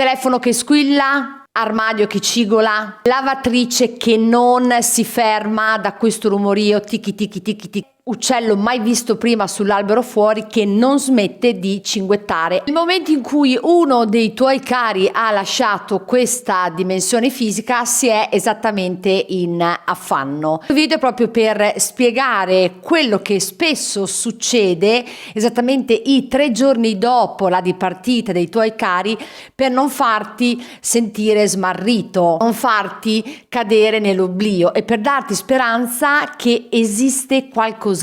telefono che squilla, armadio che cigola, lavatrice che non si ferma da questo rumorio ticchi ticchi ticchi ticchi, uccello mai visto prima sull'albero fuori che non smette di cinguettare. Nel momento in cui uno dei tuoi cari ha lasciato questa dimensione fisica si è esattamente in affanno. Questo video è proprio per spiegare quello che spesso succede esattamente i 3 giorni dopo la dipartita dei tuoi cari, per non farti sentire smarrito, non farti cadere nell'oblio e per darti speranza che esiste qualcos'altro.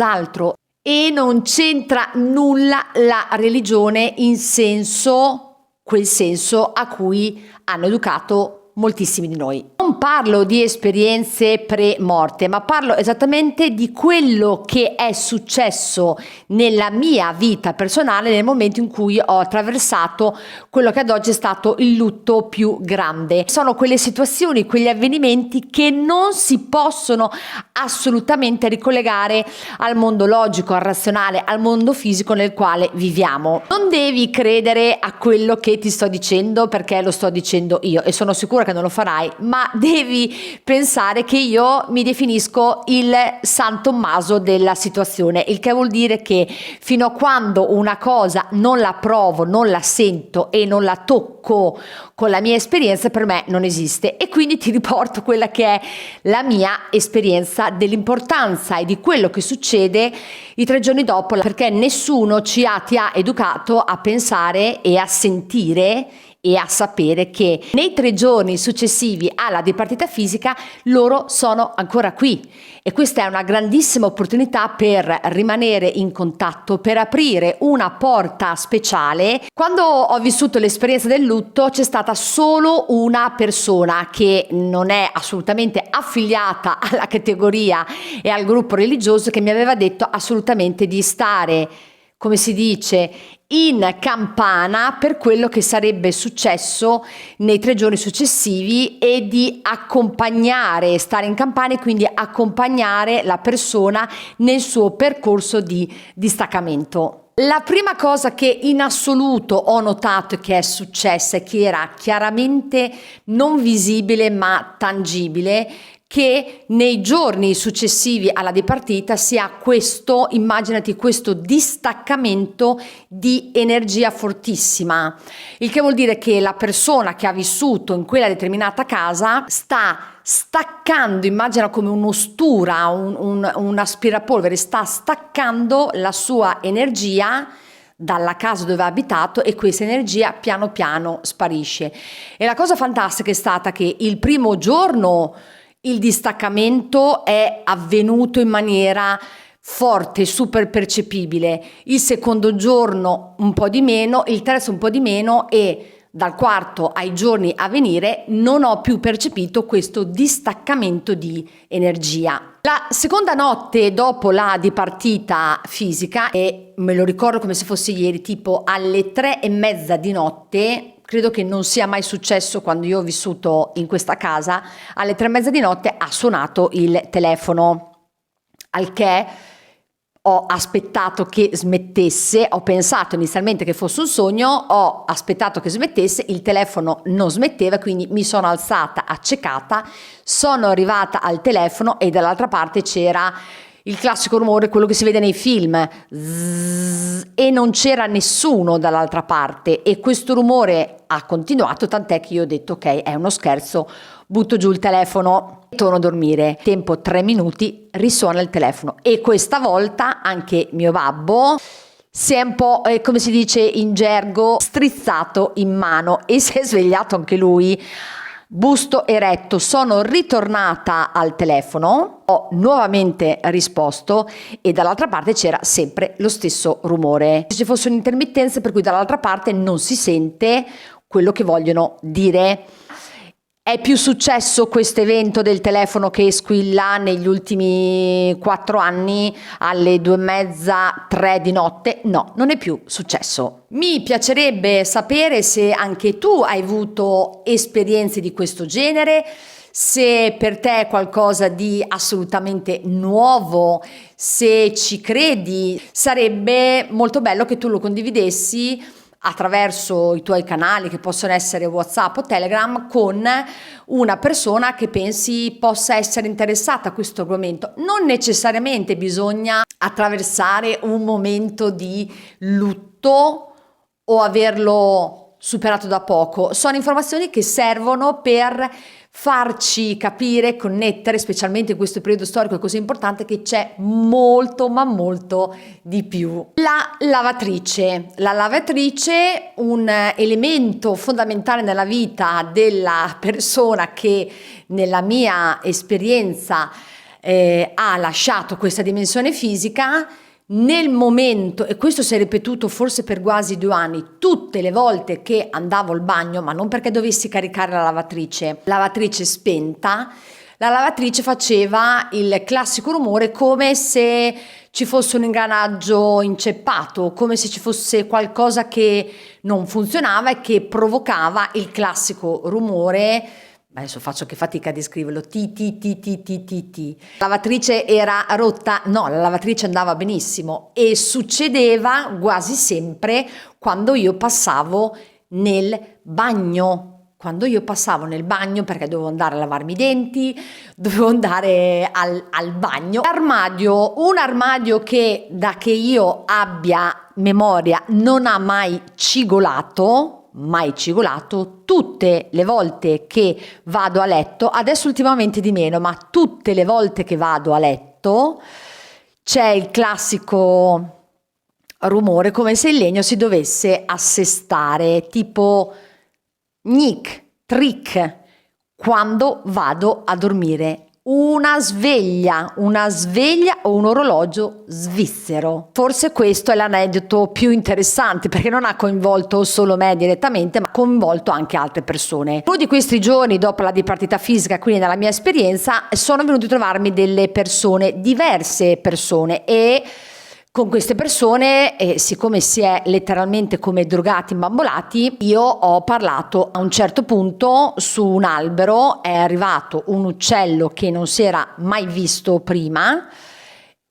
E non c'entra nulla la religione in quel senso a cui hanno educato moltissimi di noi. Non parlo di esperienze pre-morte, ma parlo esattamente di quello che è successo nella mia vita personale nel momento in cui ho attraversato quello che ad oggi è stato il lutto più grande. Sono quelle situazioni, quegli avvenimenti che non si possono assolutamente ricollegare al mondo logico, al razionale, al mondo fisico nel quale viviamo. Non devi credere a quello che ti sto dicendo perché lo sto dicendo io e sono sicura che non lo farai, ma devi pensare che io mi definisco il San Tommaso della situazione, il che vuol dire che fino a quando una cosa non la provo, non la sento e non la tocco con la mia esperienza, per me non esiste. E quindi ti riporto quella che è la mia esperienza dell'importanza e di quello che succede i 3 giorni dopo, perché nessuno ti ha educato a pensare e a sentire e a sapere che nei 3 giorni successivi alla dipartita fisica loro sono ancora qui, e questa è una grandissima opportunità per rimanere in contatto, per aprire una porta speciale. Quando ho vissuto l'esperienza del lutto c'è stata solo una persona che non è assolutamente affiliata alla categoria e al gruppo religioso che mi aveva detto assolutamente di stare, come si dice, in campana per quello che sarebbe successo nei 3 giorni successivi e di accompagnare, stare in campana e quindi accompagnare la persona nel suo percorso di distaccamento. La prima cosa che in assoluto ho notato che è successa e che era chiaramente non visibile ma tangibile, che nei giorni successivi alla dipartita si ha questo, immaginati questo distaccamento di energia fortissima, il che vuol dire che la persona che ha vissuto in quella determinata casa sta staccando, immagina come un'ostura, un aspirapolvere, sta staccando la sua energia dalla casa dove ha abitato e questa energia piano piano sparisce. E la cosa fantastica è stata che il primo giorno il distaccamento è avvenuto in maniera forte, super percepibile, il secondo giorno un po' di meno, il terzo un po' di meno e dal quarto ai giorni a venire non ho più percepito questo distaccamento di energia. La seconda notte dopo la dipartita fisica, e me lo ricordo come se fosse ieri, tipo alle 3:30 di notte, credo che non sia mai successo quando io ho vissuto in questa casa, alle 3:30 di notte ha suonato il telefono, al che ho aspettato che smettesse, ho pensato inizialmente che fosse un sogno, ho aspettato che smettesse, il telefono non smetteva, quindi mi sono alzata accecata, sono arrivata al telefono e dall'altra parte c'era il classico rumore, quello che si vede nei film, zzz, e non c'era nessuno dall'altra parte e questo rumore ha continuato, tant'è che io ho detto ok, è uno scherzo, butto giù il telefono, torno a dormire. Tempo 3 minuti, risuona il telefono e questa volta anche mio babbo si è un po', come si dice in gergo, strizzato in mano e si è svegliato anche lui. Busto eretto, sono ritornata al telefono, ho nuovamente risposto e dall'altra parte c'era sempre lo stesso rumore. Ci fosse un'intermittenza per cui dall'altra parte non si sente quello che vogliono dire. È più successo questo evento del telefono che squilla negli ultimi 4 anni alle 2:30, 3 di notte? No, non è più successo. Mi piacerebbe sapere se anche tu hai avuto esperienze di questo genere, se per te è qualcosa di assolutamente nuovo, se ci credi. Sarebbe molto bello che tu lo condividessi attraverso i tuoi canali che possono essere WhatsApp o Telegram con una persona che pensi possa essere interessata a questo argomento. Non necessariamente bisogna attraversare un momento di lutto o averlo superato da poco. Sono informazioni che servono per farci capire, connettere, specialmente in questo periodo storico così importante, che c'è molto ma molto di più. La lavatrice, un elemento fondamentale nella vita della persona che nella mia esperienza ha lasciato questa dimensione fisica. Nel momento, e questo si è ripetuto forse per quasi 2 anni, tutte le volte che andavo al bagno, ma non perché dovessi caricare la lavatrice spenta, la lavatrice faceva il classico rumore come se ci fosse un ingranaggio inceppato, come se ci fosse qualcosa che non funzionava e che provocava il classico rumore. Adesso faccio che fatica a descriverlo. Ti. La lavatrice era rotta? No, la lavatrice andava benissimo e succedeva quasi sempre quando io passavo nel bagno. Quando io passavo nel bagno, perché dovevo andare a lavarmi i denti, dovevo andare al bagno. Un armadio che da che io abbia memoria non ha mai cigolato, tutte le volte che vado a letto, adesso ultimamente di meno, ma tutte le volte che vado a letto c'è il classico rumore come se il legno si dovesse assestare, tipo gnic, trick, quando vado a dormire. Una sveglia o un orologio svizzero. Forse questo è l'aneddoto più interessante, perché non ha coinvolto solo me direttamente, ma ha coinvolto anche altre persone. Uno di questi giorni, dopo la dipartita fisica, quindi nella mia esperienza, sono venuti a trovarmi delle persone, diverse persone, e con queste persone, siccome si è letteralmente come drogati, imbambolati, io ho parlato. A un certo punto su un albero è arrivato un uccello che non si era mai visto prima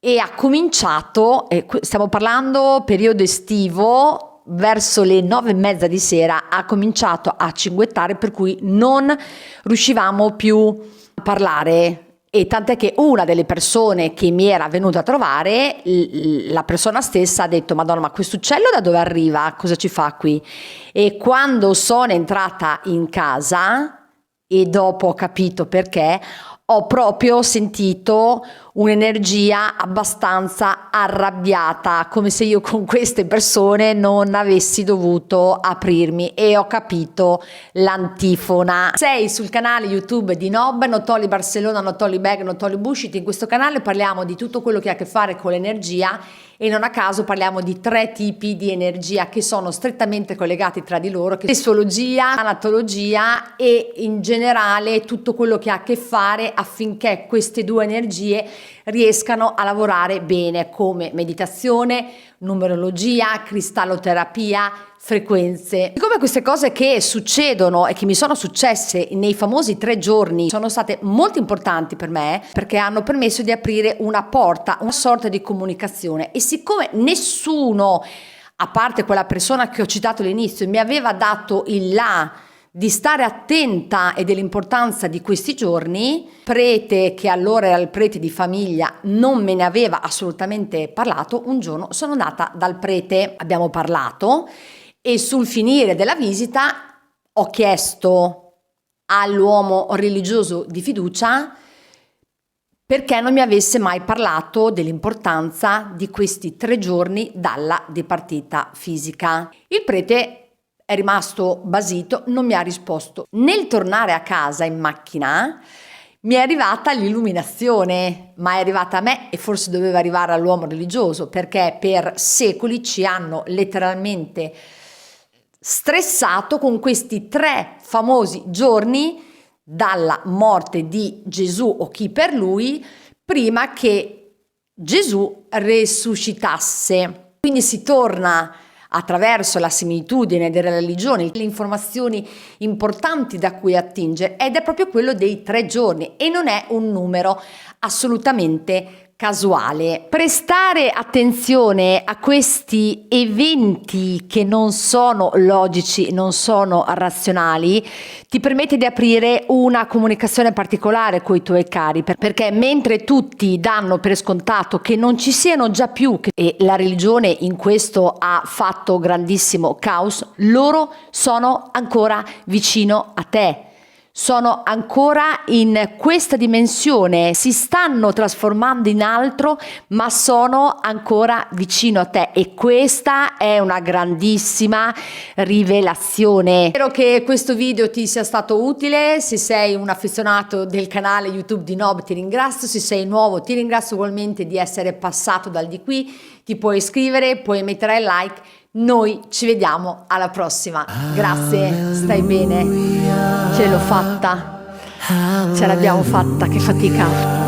e ha cominciato, stiamo parlando periodo estivo, verso le 9:30 di sera ha cominciato a cinguettare, per cui non riuscivamo più a parlare. E tant'è che una delle persone che mi era venuta a trovare, la persona stessa ha detto: Madonna, ma questo uccello da dove arriva? Cosa ci fa qui? E quando sono entrata in casa, e dopo ho capito perché, ho proprio sentito un'energia abbastanza arrabbiata, come se io con queste persone non avessi dovuto aprirmi, e ho capito l'antifona. Sei sul canale YouTube di Nob, Notoli Barcellona, Notoli Bag, Notoli Bullshit. In questo canale parliamo di tutto quello che ha a che fare con l'energia, e non a caso parliamo di 3 tipi di energia che sono strettamente collegati tra di loro: sessuologia, anatologia e in generale tutto quello che ha a che fare affinché queste 2 energie riescano a lavorare bene, come meditazione, numerologia, cristalloterapia, frequenze. Siccome queste cose che succedono e che mi sono successe nei famosi 3 giorni sono state molto importanti per me, perché hanno permesso di aprire una porta, una sorta di comunicazione, e siccome nessuno, a parte quella persona che ho citato all'inizio, mi aveva dato il là di stare attenta e dell'importanza di questi giorni, prete, che allora era il prete di famiglia, non me ne aveva assolutamente parlato, un giorno sono andata dal prete, abbiamo parlato, e sul finire della visita ho chiesto all'uomo religioso di fiducia perché non mi avesse mai parlato dell'importanza di questi 3 giorni dalla dipartita fisica. Il prete è rimasto basito, non mi ha risposto. Nel tornare a casa in macchina mi è arrivata l'illuminazione, ma è arrivata a me e forse doveva arrivare all'uomo religioso, perché per secoli ci hanno letteralmente stressato con questi 3 famosi giorni dalla morte di Gesù o chi per lui, prima che Gesù resuscitasse. Quindi si torna attraverso la similitudine delle religioni, le informazioni importanti da cui attingere, ed è proprio quello dei 3 giorni, e non è un numero assolutamente casuale. Prestare attenzione a questi eventi che non sono logici, non sono razionali, ti permette di aprire una comunicazione particolare con i tuoi cari, perché mentre tutti danno per scontato che non ci siano già più, e la religione in questo ha fatto grandissimo caos, loro sono ancora vicino a te. Sono ancora in questa dimensione, si stanno trasformando in altro, ma sono ancora vicino a te, e questa è una grandissima rivelazione. Spero che questo video ti sia stato utile. Se sei un affezionato del canale YouTube di Nob ti ringrazio, se sei nuovo ti ringrazio ugualmente di essere passato dal di qui, ti puoi iscrivere, puoi mettere like. Noi ci vediamo alla prossima. Grazie, stai bene. Ce l'ho fatta. Ce l'abbiamo fatta, che fatica.